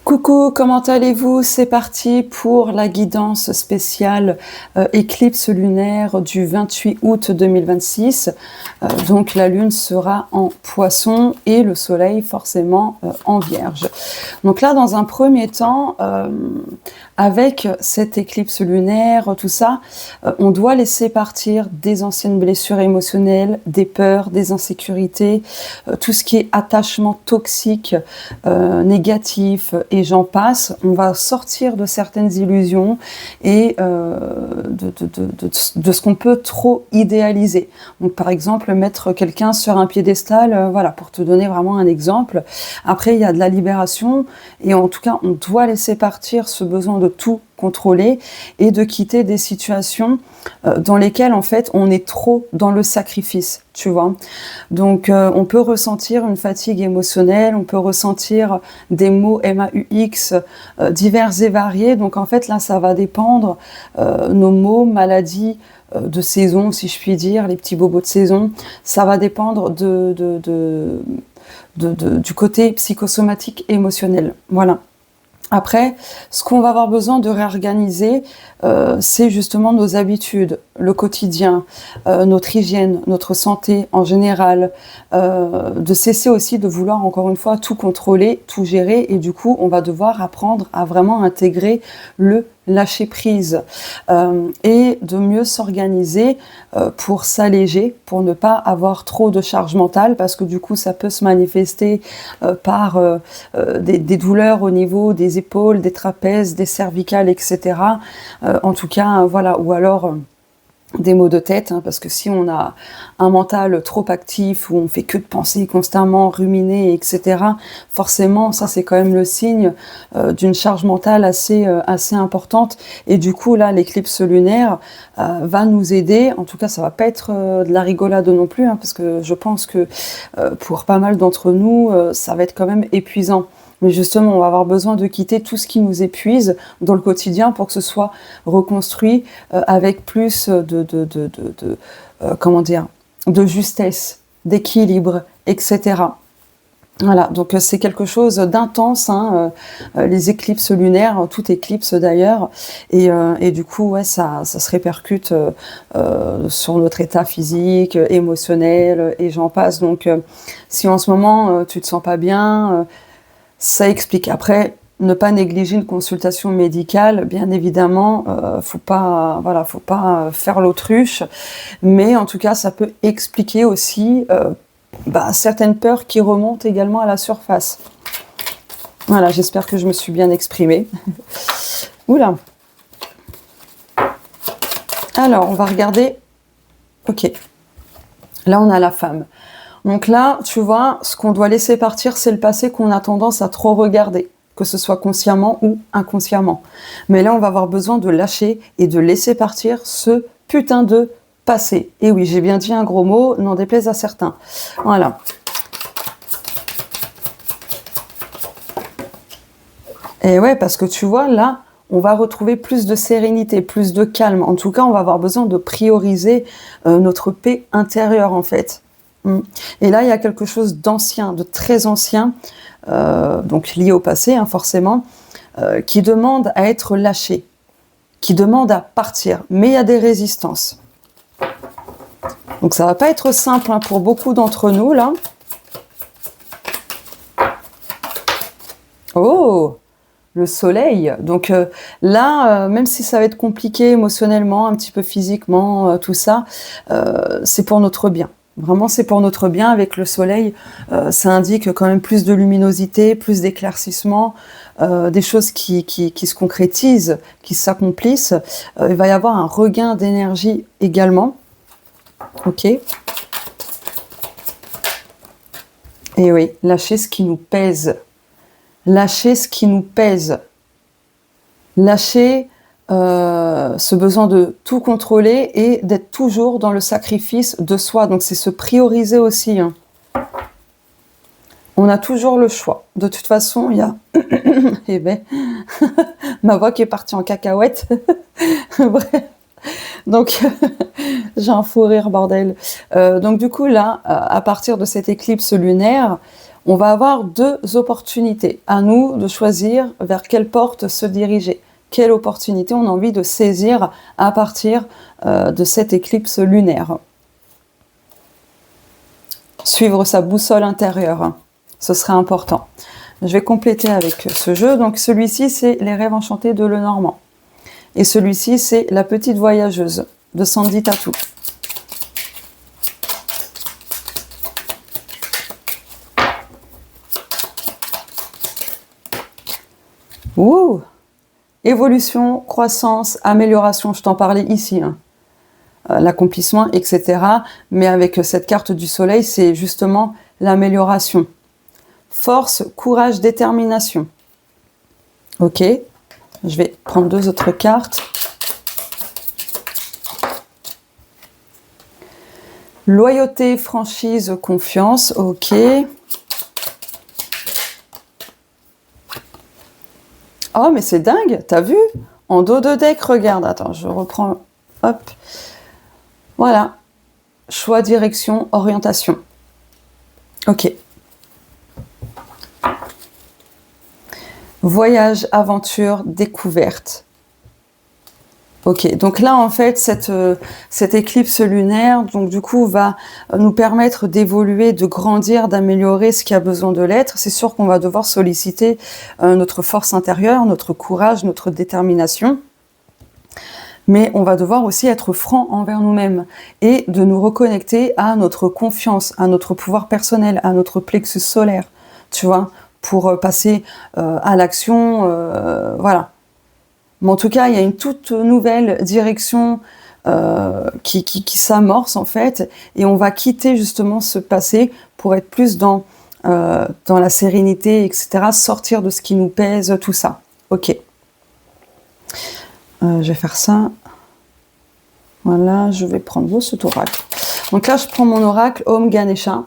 Coucou, comment allez-vous? C'est parti pour la guidance spéciale éclipse lunaire du 28 août 2026. Donc la lune sera en poisson et le soleil forcément en vierge. Donc là, dans un premier temps, avec cette éclipse lunaire, tout ça, on doit laisser partir des anciennes blessures émotionnelles, des peurs, des insécurités, tout ce qui est attachement toxique, négatif, et j'en passe. On va sortir de certaines illusions et de ce qu'on peut trop idéaliser. Donc par exemple, mettre quelqu'un sur un piédestal, voilà, pour te donner vraiment un exemple. Après, il y a de la libération et en tout cas, on doit laisser partir ce besoin de tout contrôler et de quitter des situations dans lesquelles en fait on est trop dans le sacrifice, tu vois. Donc on peut ressentir une fatigue émotionnelle, on peut ressentir des maux MAUX divers et variés. Donc en fait là ça va dépendre nos maux, maladies de saison, si je puis dire, les petits bobos de saison, ça va dépendre du côté psychosomatique émotionnel. Voilà. Après, ce qu'on va avoir besoin de réorganiser, c'est justement nos habitudes, le quotidien, notre hygiène, notre santé en général, de cesser aussi de vouloir encore une fois tout contrôler, tout gérer, et du coup on va devoir apprendre à vraiment intégrer le lâcher prise et de mieux s'organiser pour s'alléger, pour ne pas avoir trop de charge mentale, parce que du coup ça peut se manifester par des douleurs au niveau des épaules, des trapèzes, des cervicales, etc. En tout cas, voilà, ou alors des maux de tête, hein, parce que si on a un mental trop actif, où on fait que de penser constamment, ruminer, etc., forcément, ça c'est quand même le signe d'une charge mentale assez importante. Et du coup, là, l'éclipse lunaire va nous aider. En tout cas, ça va pas être de la rigolade non plus, hein, parce que je pense que pour pas mal d'entre nous, ça va être quand même épuisant. Mais justement, on va avoir besoin de quitter tout ce qui nous épuise dans le quotidien pour que ce soit reconstruit avec plus comment dire, de justesse, d'équilibre, etc. Voilà, donc c'est quelque chose d'intense, hein, les éclipses lunaires, toute éclipse d'ailleurs, et du coup, ouais, ça se répercute sur notre état physique, émotionnel, et j'en passe. Donc, si en ce moment tu te sens pas bien, ça explique. Après, ne pas négliger une consultation médicale, bien évidemment, faut pas faire l'autruche, mais en tout cas, ça peut expliquer aussi certaines peurs qui remontent également à la surface. Voilà, j'espère que je me suis bien exprimée. Oula. Alors, on va regarder. Ok. Là, on a la femme. Donc là, tu vois, ce qu'on doit laisser partir, c'est le passé qu'on a tendance à trop regarder, que ce soit consciemment ou inconsciemment. Mais là, on va avoir besoin de lâcher et de laisser partir ce putain de passé. Et oui, j'ai bien dit un gros mot, n'en déplaise à certains. Voilà. Et ouais, parce que tu vois, là, on va retrouver plus de sérénité, plus de calme. En tout cas, on va avoir besoin de prioriser notre paix intérieure, en fait. Et là, il y a quelque chose d'ancien, de très ancien, donc lié au passé, hein, forcément, qui demande à être lâché, qui demande à partir. Mais il y a des résistances. Donc ça va pas être simple hein, pour beaucoup d'entre nous, là. Oh, le soleil. Donc là, même si ça va être compliqué émotionnellement, un petit peu physiquement, tout ça, c'est pour notre bien. Vraiment, c'est pour notre bien. Avec le soleil, ça indique quand même plus de luminosité, plus d'éclaircissement, des choses qui se concrétisent, qui s'accomplissent. Il va y avoir un regain d'énergie également. Ok. Et oui, lâcher ce qui nous pèse. Lâcher ce qui nous pèse. Lâcher ce besoin de tout contrôler et d'être toujours dans le sacrifice de soi. Donc c'est se prioriser aussi. Hein. On a toujours le choix. De toute façon, il y a... eh ben, ma voix qui est partie en cacahuète. Bref. Donc, j'ai un fou rire, bordel. Donc du coup, là, à partir de cette éclipse lunaire, On va avoir deux opportunités. À nous de choisir vers quelle porte se diriger. Quelle opportunité on a envie de saisir à partir de cette éclipse lunaire. Suivre sa boussole intérieure, ce serait important. Je vais compléter avec ce jeu. Donc celui-ci, c'est Les rêves enchantés de Lenormand. Et celui-ci, c'est La petite voyageuse de Sandy Tatou. Ouh! Évolution, croissance, amélioration, je t'en parlais ici. Hein. L'accomplissement, etc. Mais avec cette carte du soleil, c'est justement l'amélioration. Force, courage, détermination. Ok, je vais prendre deux autres cartes. Loyauté, franchise, confiance. Ok. Oh, mais c'est dingue, t'as vu? En dos de deck, regarde. Attends, je reprends. Hop. Voilà. Choix, direction, orientation. Ok. Voyage, aventure, découverte. Ok, donc là en fait cette éclipse lunaire, donc du coup va nous permettre d'évoluer, de grandir, d'améliorer ce qui a besoin de l'être. C'est sûr qu'on va devoir solliciter notre force intérieure, notre courage, notre détermination. Mais on va devoir aussi être franc envers nous-mêmes et de nous reconnecter à notre confiance, à notre pouvoir personnel, à notre plexus solaire, tu vois, pour passer à l'action, voilà. Mais en tout cas, il y a une toute nouvelle direction qui s'amorce en fait, et on va quitter justement ce passé pour être plus dans la sérénité, etc., sortir de ce qui nous pèse, tout ça. Ok. Je vais faire ça. Voilà, je vais prendre cet oracle. Donc là, je prends mon oracle Om Ganesha.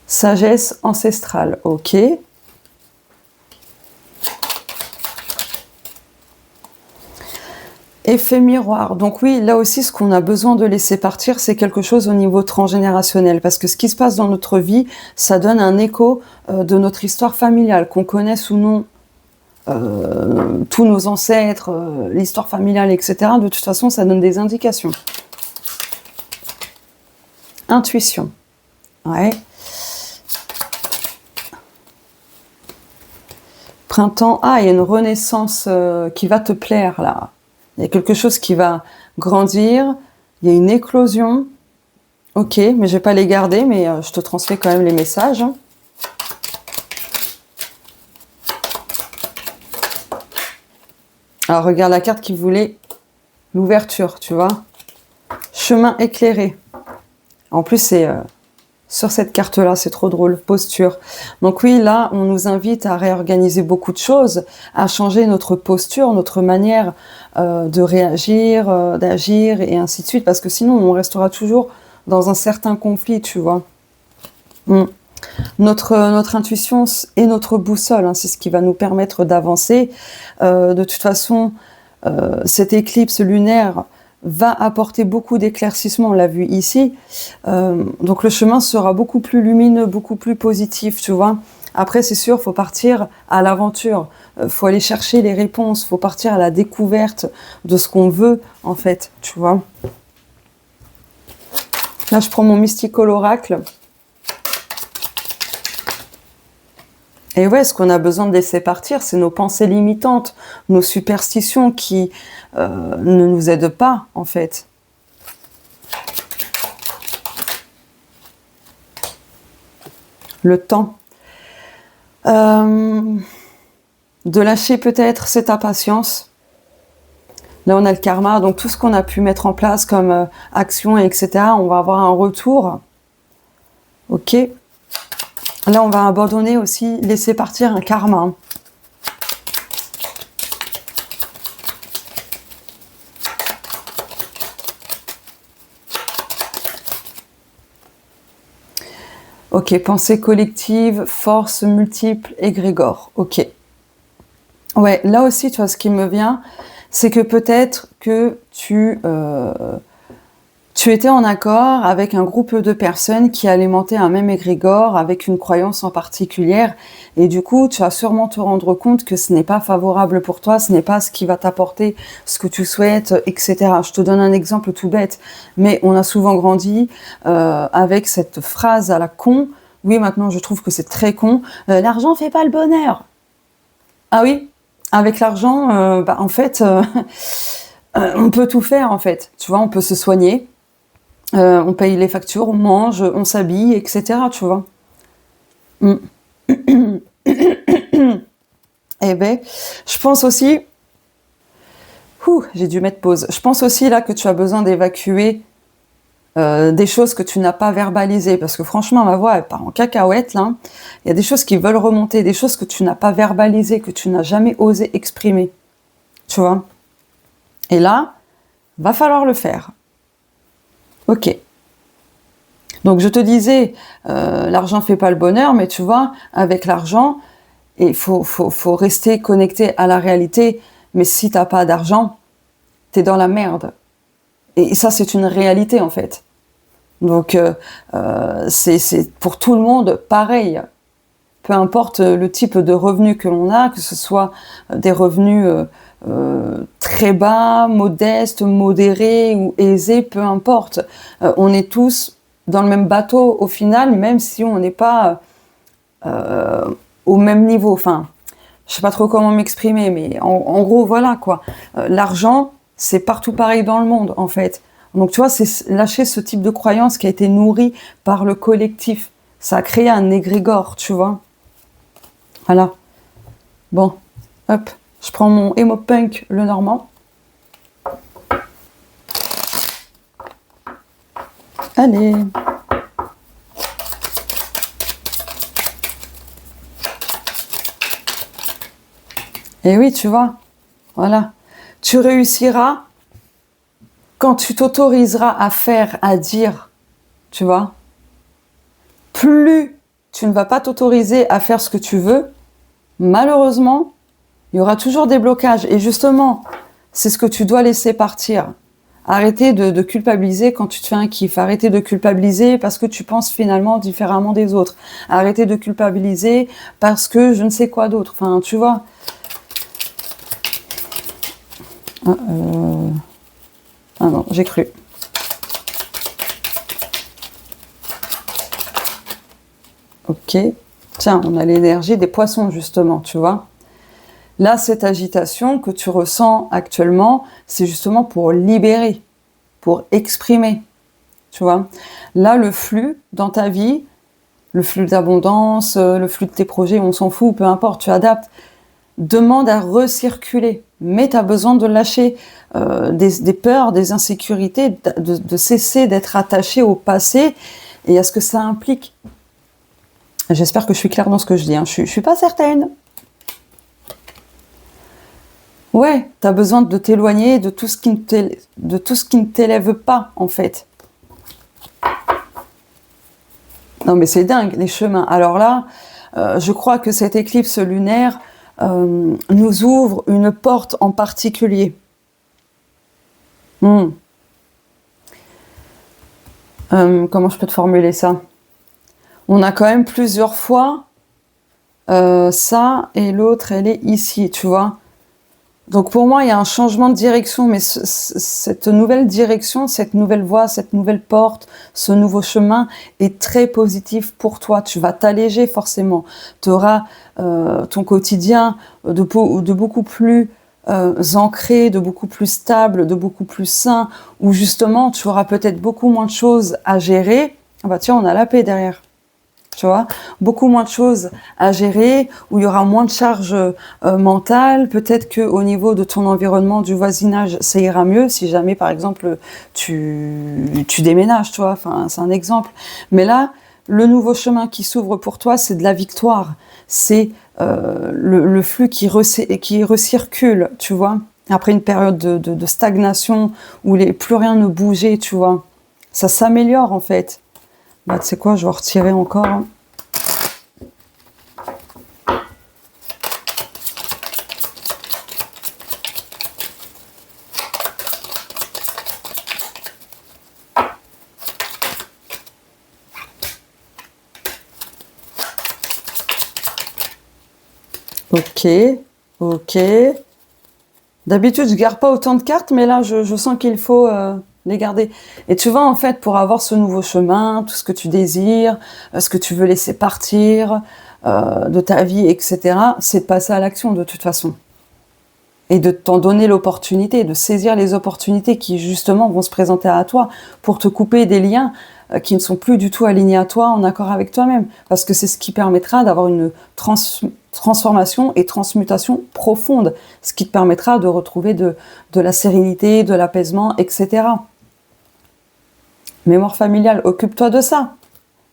Sagesse ancestrale, ok. Effet miroir. Donc oui, là aussi, ce qu'on a besoin de laisser partir, c'est quelque chose au niveau transgénérationnel. Parce que ce qui se passe dans notre vie, ça donne un écho de notre histoire familiale, qu'on connaisse ou non tous nos ancêtres, l'histoire familiale, etc. De toute façon, ça donne des indications. Intuition. Ouais. Printemps. Ah, il y a une renaissance qui va te plaire, là. Il y a quelque chose qui va grandir, il y a une éclosion. Ok, mais je vais pas les garder, mais je te transmets quand même les messages. Alors regarde la carte qui voulait l'ouverture, tu vois. Chemin éclairé. En plus, c'est sur cette carte-là, c'est trop drôle, posture. Donc oui, là, on nous invite à réorganiser beaucoup de choses, à changer notre posture, notre manière de réagir, d'agir, et ainsi de suite, parce que sinon, on restera toujours dans un certain conflit, tu vois. Notre intuition est notre boussole, hein, c'est ce qui va nous permettre d'avancer. De toute façon, cette éclipse lunaire va apporter beaucoup d'éclaircissement, on l'a vu ici. Donc le chemin sera beaucoup plus lumineux, beaucoup plus positif, tu vois. Après, c'est sûr, il faut partir à l'aventure, faut aller chercher les réponses, faut partir à la découverte de ce qu'on veut, en fait, tu vois. Là, je prends mon Mystical Oracle. Et ouais, ce qu'on a besoin de laisser partir, c'est nos pensées limitantes, nos superstitions qui ne nous aident pas, en fait. Le temps. De lâcher peut-être cette impatience. Là, on a le karma, donc tout ce qu'on a pu mettre en place comme action, etc., on va avoir un retour. Ok. Là, on va abandonner aussi, laisser partir un karma. Ok, pensée collective, force multiple, égrégore. Ok. Ouais, là aussi, tu vois, ce qui me vient, c'est que peut-être que tu Tu étais en accord avec un groupe de personnes qui alimentaient un même égrégore avec une croyance en particulier et du coup tu vas sûrement te rendre compte que ce n'est pas favorable pour toi, ce n'est pas ce qui va t'apporter ce que tu souhaites, etc. Je te donne un exemple tout bête, mais on a souvent grandi avec cette phrase à la con, oui maintenant je trouve que c'est très con, l'argent fait pas le bonheur. Ah oui, avec l'argent, en fait, on peut tout faire en fait, tu vois, on peut se soigner. On paye les factures, on mange, on s'habille, etc. Tu vois. Mm. Eh ben, je pense aussi. J'ai dû mettre pause. Je pense aussi là que tu as besoin d'évacuer des choses que tu n'as pas verbalisées, parce que franchement, ma voix elle part en cacahuète là. Il y a des choses qui veulent remonter, des choses que tu n'as pas verbalisées, que tu n'as jamais osé exprimer. Tu vois. Et là, va falloir le faire. Ok. Donc je te disais, l'argent fait pas le bonheur, mais tu vois, avec l'argent, il faut rester connecté à la réalité. Mais si t'as pas d'argent, t'es dans la merde. Et ça, c'est une réalité en fait. Donc c'est pour tout le monde pareil. Peu importe le type de revenu que l'on a, que ce soit des revenus très bas, modestes, modérés ou aisés, peu importe. On est tous dans le même bateau au final, même si on n'est pas au même niveau. Enfin, je sais pas trop comment m'exprimer, mais en gros, voilà quoi. L'argent, c'est partout pareil dans le monde, en fait. Donc, tu vois, c'est lâcher ce type de croyance qui a été nourri par le collectif. Ça a créé un égrégore, tu vois. Voilà. Bon, hop, je prends mon emo punk, le normand. Allez. Et oui, tu vois, voilà. Tu réussiras quand tu t'autoriseras à faire, à dire, tu vois. Plus tu ne vas pas t'autoriser à faire ce que tu veux, malheureusement, il y aura toujours des blocages. Et justement, c'est ce que tu dois laisser partir. Arrêter de culpabiliser quand tu te fais un kiff. Arrêter de culpabiliser parce que tu penses finalement différemment des autres. Arrêter de culpabiliser parce que je ne sais quoi d'autre. Enfin, tu vois. Ah non, j'ai cru. Ok. Tiens, on a l'énergie des poissons, justement, tu vois. Là, cette agitation que tu ressens actuellement, c'est justement pour libérer, pour exprimer, tu vois. Là, le flux dans ta vie, le flux d'abondance, le flux de tes projets, on s'en fout, peu importe, tu adaptes, demande à recirculer. Mais tu as besoin de lâcher des peurs, des insécurités, de cesser d'être attaché au passé et à ce que ça implique. J'espère que je suis claire dans ce que je dis, hein. Je suis pas certaine. Ouais, t'as besoin de t'éloigner de tout ce qui ne t'élève pas, en fait. Non, mais c'est dingue, les chemins. Alors là, je crois que cette éclipse lunaire nous ouvre une porte en particulier. Comment je peux te formuler ça? On a quand même plusieurs fois ça, et l'autre, elle est ici, tu vois. Donc pour moi, il y a un changement de direction, mais cette nouvelle direction, cette nouvelle voie, cette nouvelle porte, ce nouveau chemin est très positif pour toi. Tu vas t'alléger forcément. Tu auras ton quotidien de beaucoup plus ancré, de beaucoup plus stable, de beaucoup plus sain, où justement tu auras peut-être beaucoup moins de choses à gérer. Ah bah tiens, on a la paix derrière. Tu vois, beaucoup moins de choses à gérer, où il y aura moins de charges mentales. Peut-être que au niveau de ton environnement, du voisinage, ça ira mieux si jamais, par exemple, tu déménages, tu vois. Enfin, c'est un exemple. Mais là, le nouveau chemin qui s'ouvre pour toi, c'est de la victoire. C'est le flux qui recircule, tu vois. Après une période de stagnation où plus rien ne bougeait, tu vois. Ça s'améliore en fait. Bah, tu sais quoi, je vais retirer encore. Ok, ok. D'habitude, je garde pas autant de cartes, mais là, je sens qu'il faut les garder. Et tu vois, en fait, pour avoir ce nouveau chemin, tout ce que tu désires, ce que tu veux laisser partir de ta vie, etc., c'est de passer à l'action de toute façon. Et de t'en donner l'opportunité, de saisir les opportunités qui, justement, vont se présenter à toi pour te couper des liens qui ne sont plus du tout alignés à toi, en accord avec toi-même. Parce que c'est ce qui permettra d'avoir une transformation et transmutation profonde, ce qui te permettra de retrouver de la sérénité, de l'apaisement, etc. Mémoire familiale, occupe-toi de ça.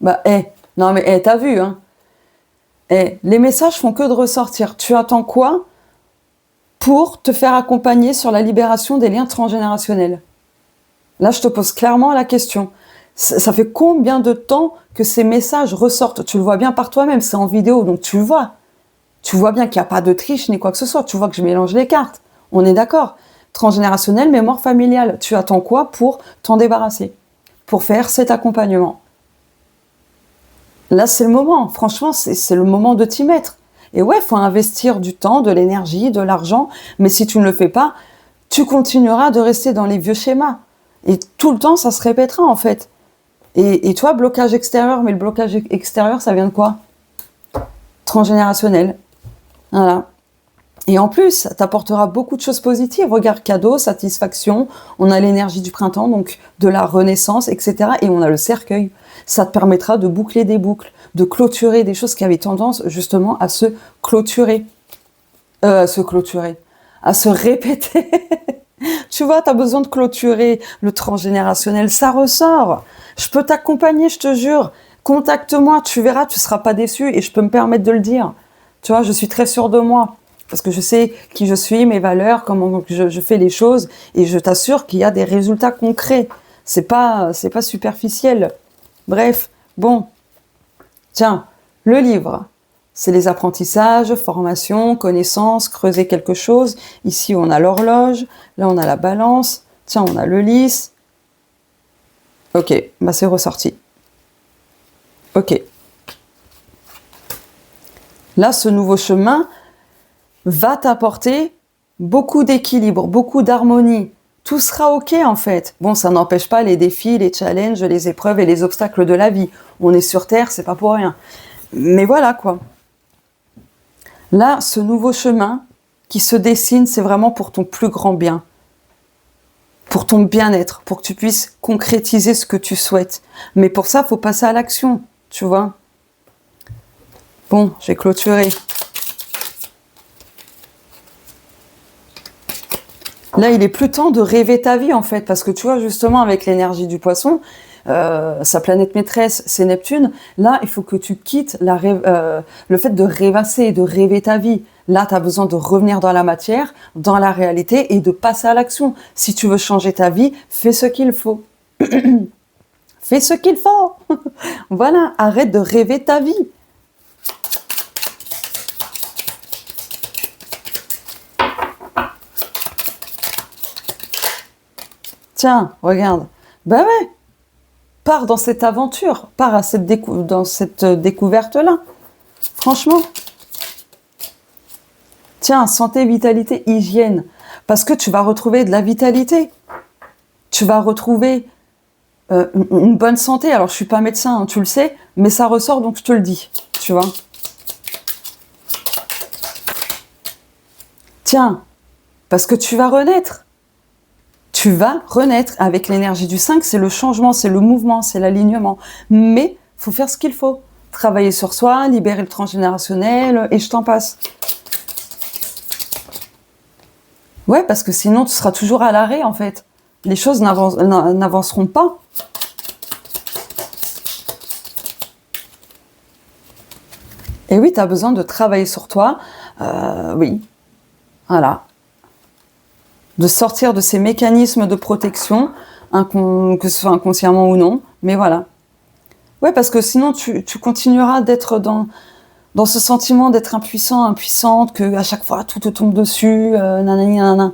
Bah, non mais, t'as vu, hein. Les messages font que de ressortir. Tu attends quoi pour te faire accompagner sur la libération des liens transgénérationnels? Là, je te pose clairement la question. Ça fait combien de temps que ces messages ressortent? Tu le vois bien par toi-même, c'est en vidéo, donc tu le vois. Tu vois bien qu'il n'y a pas de triche ni quoi que ce soit. Tu vois que je mélange les cartes. On est d'accord. Transgénérationnel, mémoire familiale. Tu attends quoi pour t'en débarrasser? Pour faire cet accompagnement? Là, c'est le moment. Franchement, c'est le moment de t'y mettre. Et ouais, il faut investir du temps, de l'énergie, de l'argent. Mais si tu ne le fais pas, tu continueras de rester dans les vieux schémas. Et tout le temps, ça se répétera en fait. Et toi, blocage extérieur, mais le blocage extérieur, ça vient de quoi? Transgénérationnel. Voilà. Et en plus, ça t'apportera beaucoup de choses positives. Regarde, cadeau, satisfaction, on a l'énergie du printemps, donc de la renaissance, etc. Et on a le cercueil. Ça te permettra de boucler des boucles, de clôturer des choses qui avaient tendance justement à se clôturer. À se répéter. Tu vois, tu as besoin de clôturer le transgénérationnel, ça ressort. Je peux t'accompagner, je te jure. Contacte-moi, tu verras, tu ne seras pas déçu et je peux me permettre de le dire. Tu vois, je suis très sûre de moi parce que je sais qui je suis, mes valeurs, comment je fais les choses et je t'assure qu'il y a des résultats concrets. C'est pas superficiel. Bref, bon. Tiens, le livre. C'est les apprentissages, formation, connaissances, creuser quelque chose. Ici, on a l'horloge. Là, on a la balance. Tiens, on a le lys. Ok, bah c'est ressorti. Ok. Là, ce nouveau chemin va t'apporter beaucoup d'équilibre, beaucoup d'harmonie. Tout sera ok en fait. Bon, ça n'empêche pas les défis, les challenges, les épreuves et les obstacles de la vie. On est sur Terre, c'est pas pour rien. Mais voilà quoi. Là, ce nouveau chemin qui se dessine, c'est vraiment pour ton plus grand bien, pour ton bien-être, pour que tu puisses concrétiser ce que tu souhaites. Mais pour ça, il faut passer à l'action, tu vois. Bon, j'ai clôturé. Là, il est plus temps de rêver ta vie, en fait, parce que tu vois, justement, avec l'énergie du poisson, sa planète maîtresse, c'est Neptune. Là, il faut que tu quittes le fait de rêvasser, de rêver ta vie. Là, tu as besoin de revenir dans la matière, dans la réalité et de passer à l'action. Si tu veux changer ta vie, fais ce qu'il faut. Fais ce qu'il faut. Voilà, arrête de rêver ta vie. Tiens, regarde. Ben ouais. Pars dans cette aventure, pars dans cette découverte-là. Franchement. Tiens, santé, vitalité, hygiène. Parce que tu vas retrouver de la vitalité. Tu vas retrouver une bonne santé. Alors, je suis pas médecin, hein, tu le sais, mais ça ressort, donc je te le dis. Tu vois. Tiens, parce que tu vas renaître. Tu vas renaître avec l'énergie du 5, c'est le changement, c'est le mouvement, c'est l'alignement. Mais il faut faire ce qu'il faut. Travailler sur soi, libérer le transgénérationnel, et je t'en passe. Ouais, parce que sinon, tu seras toujours à l'arrêt, en fait. Les choses n'avanceront pas. Et oui, tu as besoin de travailler sur toi. Oui. Voilà. De sortir de ces mécanismes de protection, que ce soit inconsciemment ou non, mais voilà. Ouais, parce que sinon, tu continueras d'être dans ce sentiment d'être impuissant, impuissante, qu'à chaque fois, tout te tombe dessus, nanani, nanana.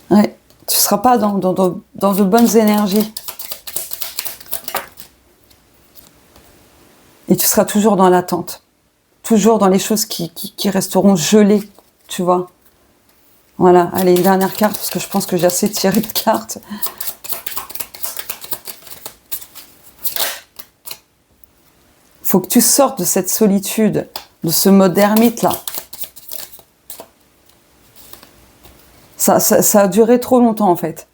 Ouais, tu seras pas dans de bonnes énergies. Et tu seras toujours dans l'attente. toujours dans les choses qui resteront gelées, tu vois. Voilà, allez, une dernière carte, parce que je pense que j'ai assez tiré de cartes. Faut que tu sortes de cette solitude, de ce mode ermite là. Ça a duré trop longtemps en fait.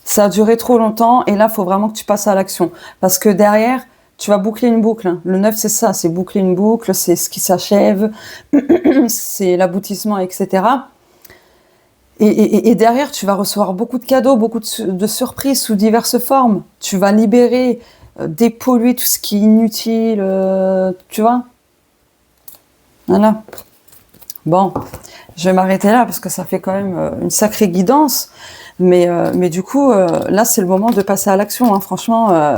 Ça a duré trop longtemps et là, il faut vraiment que tu passes à l'action. Parce que derrière, tu vas boucler une boucle. Hein. Le 9, c'est ça, c'est boucler une boucle, c'est ce qui s'achève, c'est l'aboutissement, etc. Et derrière, tu vas recevoir beaucoup de cadeaux, beaucoup de surprises sous diverses formes. Tu vas libérer, dépolluer tout ce qui est inutile, tu vois. Voilà. Bon, je vais m'arrêter là parce que ça fait quand même une sacrée guidance. Mais du coup, là, c'est le moment de passer à l'action. Hein. Franchement,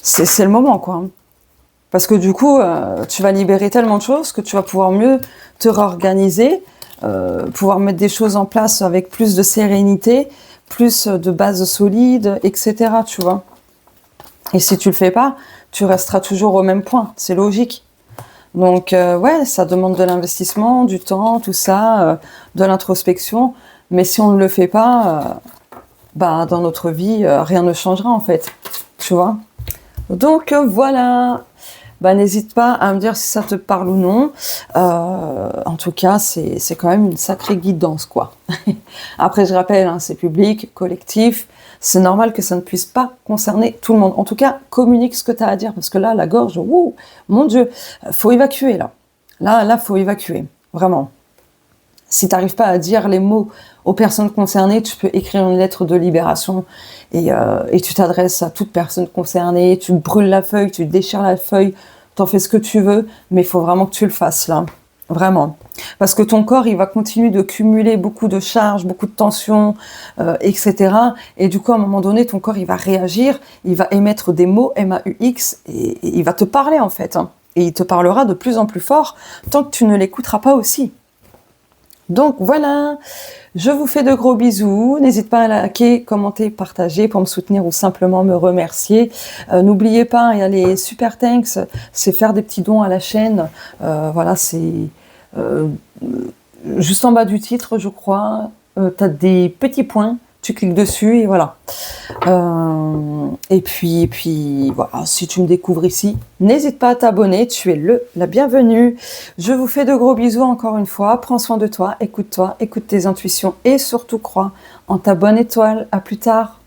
c'est le moment, quoi. Parce que du coup, tu vas libérer tellement de choses que tu vas pouvoir mieux te réorganiser, pouvoir mettre des choses en place avec plus de sérénité, plus de bases solides, etc. Tu vois. Et si tu le fais pas, tu resteras toujours au même point. C'est logique. Donc, ouais, ça demande de l'investissement, du temps, tout ça, de l'introspection. Mais si on ne le fait pas, bah, dans notre vie, rien ne changera en fait. Tu vois. Donc, voilà. Bah, n'hésite pas à me dire si ça te parle ou non. En tout cas, c'est quand même une sacrée guidance, quoi. Après, je rappelle, hein, c'est public, collectif. C'est normal que ça ne puisse pas concerner tout le monde. En tout cas, communique ce que tu as à dire. Parce que là, la gorge, ouh, mon Dieu, faut évacuer, là. Là, faut évacuer. Vraiment. Si tu n'arrives pas à dire les mots aux personnes concernées, tu peux écrire une lettre de libération et tu t'adresses à toute personne concernée, tu brûles la feuille, tu déchires la feuille, t'en fais ce que tu veux, mais il faut vraiment que tu le fasses là, vraiment. Parce que ton corps, il va continuer de cumuler beaucoup de charges, beaucoup de tensions, etc. Et du coup, à un moment donné, ton corps, il va réagir, il va émettre des mots, M-A-U-X, et il va te parler en fait. Hein. Et il te parlera de plus en plus fort tant que tu ne l'écouteras pas aussi. Donc voilà, je vous fais de gros bisous. N'hésite pas à liker, commenter, partager pour me soutenir ou simplement me remercier. N'oubliez pas, il y a les super thanks, c'est faire des petits dons à la chaîne. Voilà, c'est juste en bas du titre, je crois. Tu as des petits points, tu cliques dessus et voilà. Et puis voilà, si tu me découvres ici, n'hésite pas à t'abonner, tu es la bienvenue. Je vous fais de gros bisous encore une fois, prends soin de toi, écoute tes intuitions et surtout crois en ta bonne étoile. À plus tard.